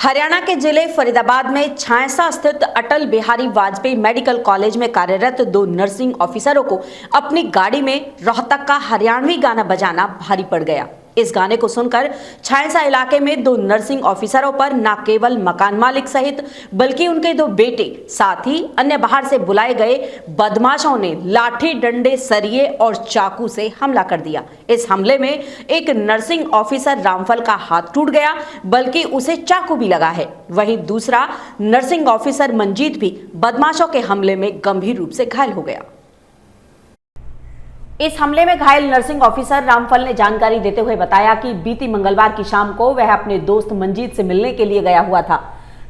हरियाणा के जिले फरीदाबाद में छायसा स्थित अटल बिहारी वाजपेयी मेडिकल कॉलेज में कार्यरत 2 नर्सिंग ऑफिसरों को अपनी गाड़ी में रोहतक का हरियाणवी गाना बजाना भारी पड़ गया। इस गाने को सुनकर छायसा इलाके में 2 नर्सिंग ऑफिसरों पर न केवल मकान मालिक सहित बल्कि उनके 2 बेटे साथ ही अन्य बाहर से बुलाए गए बदमाशों ने लाठी, डंडे, सरिये और चाकू से हमला कर दिया। इस हमले में एक नर्सिंग ऑफिसर रामफल का हाथ टूट गया, बल्कि उसे चाकू भी लगा है। वहीं दूसरा नर्सिंग ऑफिसर मंजीत भी बदमाशों के हमले में गंभीर रूप से घायल हो गया। इस हमले में घायल नर्सिंग ऑफिसर रामफल ने जानकारी देते हुए बताया कि बीती मंगलवार की शाम को वह अपने दोस्त मंजीत से मिलने के लिए गया हुआ था।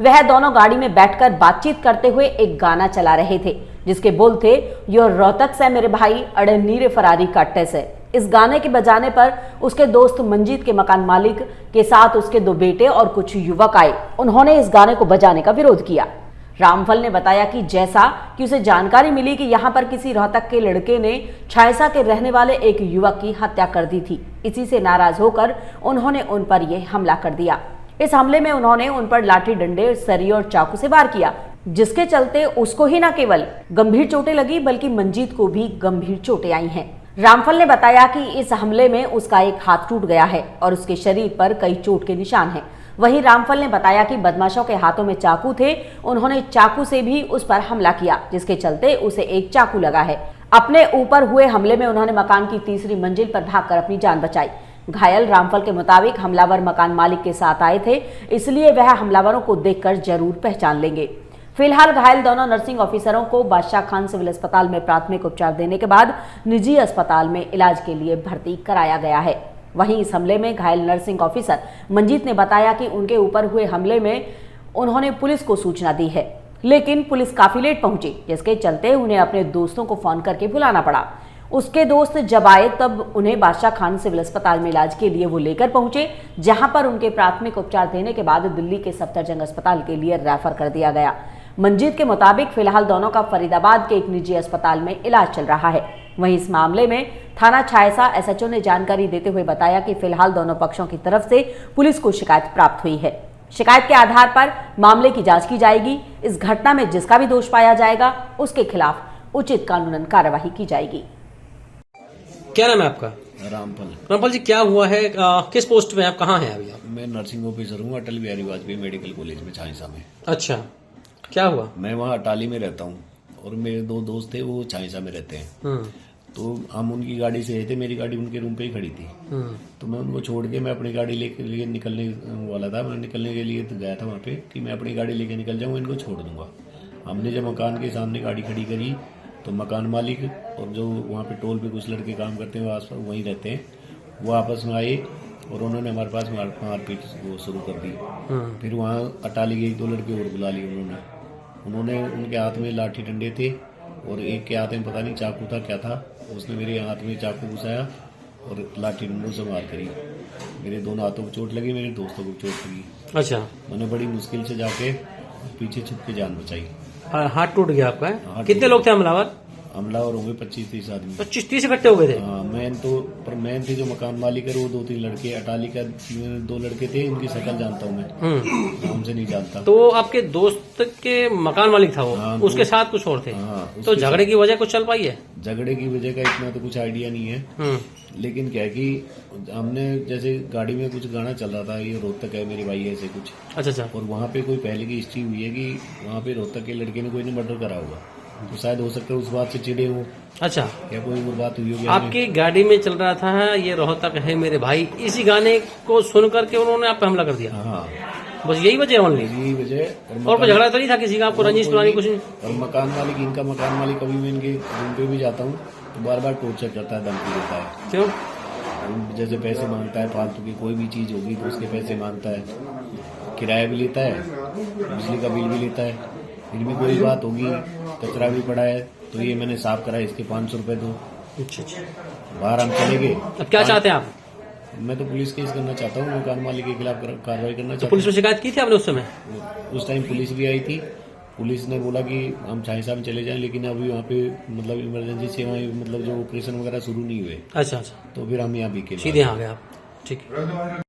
वह दोनों गाड़ी में बैठकर बातचीत करते हुए एक गाना चला रहे थे, जिसके बोल थे, यो रोहतक से मेरे भाई अड़े नीरे फरारी कट्टे से। इस गाने के बजाने पर उसके दोस्त मंजीत के मकान मालिक के साथ उसके 2 बेटे और कुछ युवक आए। उन्होंने इस गाने को बजाने का विरोध किया। रामफल ने बताया कि जैसा कि उसे जानकारी मिली कि यहां पर किसी रोहतक के लड़के ने छायसा के रहने वाले एक युवक की हत्या कर दी थी। इसी से नाराज होकर उन्होंने उन पर यह हमला कर दिया। इस हमले में उन्होंने उन पर लाठी, डंडे, सरिये और चाकू से वार किया, जिसके चलते उसको ही न केवल गंभीर चोटें लगी बल्कि मंजीत को भी गंभीर चोटें आई हैं। रामफल ने बताया कि इस हमले में उसका एक हाथ टूट गया है और उसके शरीर पर कई चोट के निशान हैं। वहीं रामफल ने बताया कि बदमाशों के हाथों में चाकू थे। उन्होंने चाकू से भी उस पर हमला किया, जिसके चलते उसे एक चाकू लगा है। अपने ऊपर हुए हमले में उन्होंने मकान की 3री मंजिल पर भागकर अपनी जान बचाई। घायल रामफल के मुताबिक हमलावर मकान मालिक के साथ आए थे, इसलिए वह हमलावरों को देखकर जरूर पहचान लेंगे। फिलहाल घायल दोनों नर्सिंग ऑफिसरों को बादशाह खान सिविल अस्पताल में प्राथमिक उपचार देने के बाद निजी अस्पताल में इलाज के लिए भर्ती कराया गया है। वहीं इस हमले में घायल नर्सिंग ऑफिसर मंजीत ने बताया कि उनके ऊपर हुए हमले में उन्होंने पुलिस को सूचना दी है, लेकिन पुलिस काफी लेट पहुंची, जिसके चलते उन्हें अपने दोस्तों को फोन करके बुलाना पड़ा। उसके दोस्त जब आए तब उन्हें बादशाह खान सिविल अस्पताल में इलाज के लिए वो लेकर पहुंचे, जहां पर उनके प्राथमिक उपचार देने के बाद दिल्ली के सफदरजंग अस्पताल के लिए रेफर कर दिया गया। मंजीत के मुताबिक फिलहाल दोनों का फरीदाबाद के एक निजी अस्पताल में इलाज चल रहा है। वहीं इस मामले में थाना छायसा एसएचओ ने जानकारी देते हुए बताया कि फिलहाल दोनों पक्षों की तरफ से पुलिस को शिकायत प्राप्त हुई है। शिकायत के आधार पर मामले की जांच की जाएगी। इस घटना में जिसका भी दोष पाया जाएगा उसके खिलाफ उचित कानूनन कार्रवाई की जाएगी। क्या नाम है आपका? रामफल जी, क्या हुआ है? किस पोस्ट में आप? कहाँ हैं अभी आप? मैं नर्सिंग ऑफिसर हूँ अटल बिहारी वाजपेयी मेडिकल कॉलेज में छायसा में। अच्छा, क्या हुआ? मैं वहाँ अटाली में रहता हूँ और मेरे 2 दोस्त थे, वो छायसा में रहते हैं। तो हम उनकी गाड़ी से आए थे, मेरी गाड़ी उनके रूम पे ही खड़ी थी। तो मैं उनको छोड़ के मैं अपनी गाड़ी लेके निकलने वाला था। मैं निकलने के लिए तो गया था वहाँ पे कि मैं अपनी गाड़ी लेके निकल जाऊँ, इनको छोड़ दूंगा। हमने जब मकान के सामने गाड़ी खड़ी करी तो मकान मालिक और जो वहाँ पे टोल पे कुछ लड़के काम करते हैं, वो आसपास वहीं रहते हैं, वो आपस में आए और उन्होंने हमारे पास मारपीट शुरू कर दी। फिर वहाँ अटाली के 1-2 लड़के और बुला लिए उन्होंने उनके हाथ में लाठी, डंडे थे और एक के हाथ में पता नहीं चाकू था क्या था। उसने मेरे हाथ में चाकू घुसाया और लाठी डंडों से मार करी। मेरे दोनों हाथों को चोट लगी, मेरे दोस्तों को चोट लगी। अच्छा, मैंने बड़ी मुश्किल से जाके पीछे छुप के जान बचाई। हाथ टूट गया आपका है? कितने लोग थे हमलावर? हमलावर होंगे 25-30 आदमी। 25-30 इकट्ठे हो गए थे? हाँ, मैन थे जो मकान मालिक है, वो 2-3 लड़के, अटाली का 2 लड़के थे, उनकी शक्ल जानता हूँ मैं, नाम से नहीं जानता। तो आपके दोस्त के मकान मालिक था वो? हाँ, उसके साथ कुछ और थे? हाँ, तो झगड़े की वजह कुछ चल पाई है? झगड़े की वजह का इतना तो कुछ आइडिया नहीं है, लेकिन क्या है कि हमने जैसे गाड़ी में कुछ गाना चल रहा था, ये रोहतक है मेरे भाई ऐसे कुछ। अच्छा। और वहाँ पे कोई पहले की हिस्ट्री हुई है कि वहाँ पे रोहतक के लड़के ने कोई ने मर्डर करा होगा, तो शायद हो सकता है उस बात से चिड़े हो। अच्छा, क्या कोई और बात हुई होगी? आपकी गाड़ी में चल रहा था ये रोहतक है मेरे भाई, इसी गाने को सुन करके उन्होंने आप पे हमला कर दिया? हाँ, बस यही वजह? ओनली यही वजह। और कोई झगड़ा तो नहीं था किसी का? आपको रंजिश पुरानी कुछ नहीं? और मकान मालिक, इनका मकान मालिक, कभी मैं इनके रूम पे भी जाता हूँ तो बार टॉर्चर करता है, धमकी देता है। क्यों? जैसे पैसे मांगता है फालतू की, कोई भी चीज होगी तो उसके पैसे मांगता है, किराया भी लेता है, बिजली का बिल भी लेता है। फिर भी कोई बात होगी, कचरा भी पड़ा है तो ये मैंने साफ करा, इसके 500 रुपए दो। अच्छा, बाहर हम चले गए। अब क्या चाहते हैं आप? मैं तो पुलिस केस करना चाहता हूँ, मकान मालिक के खिलाफ कार्रवाई करना चाहता हूँ। पुलिस में शिकायत की थी आपने उस समय? उस टाइम पुलिस भी आई थी। पुलिस ने बोला कि हम छायसा में चले जाएं, लेकिन अभी वहाँ पे मतलब इमरजेंसी सेवाएं, मतलब जो ऑपरेशन वगैरह शुरू नहीं हुए। अच्छा, तो फिर हम यहाँ भी सीधे आ गए आप? ठीक है।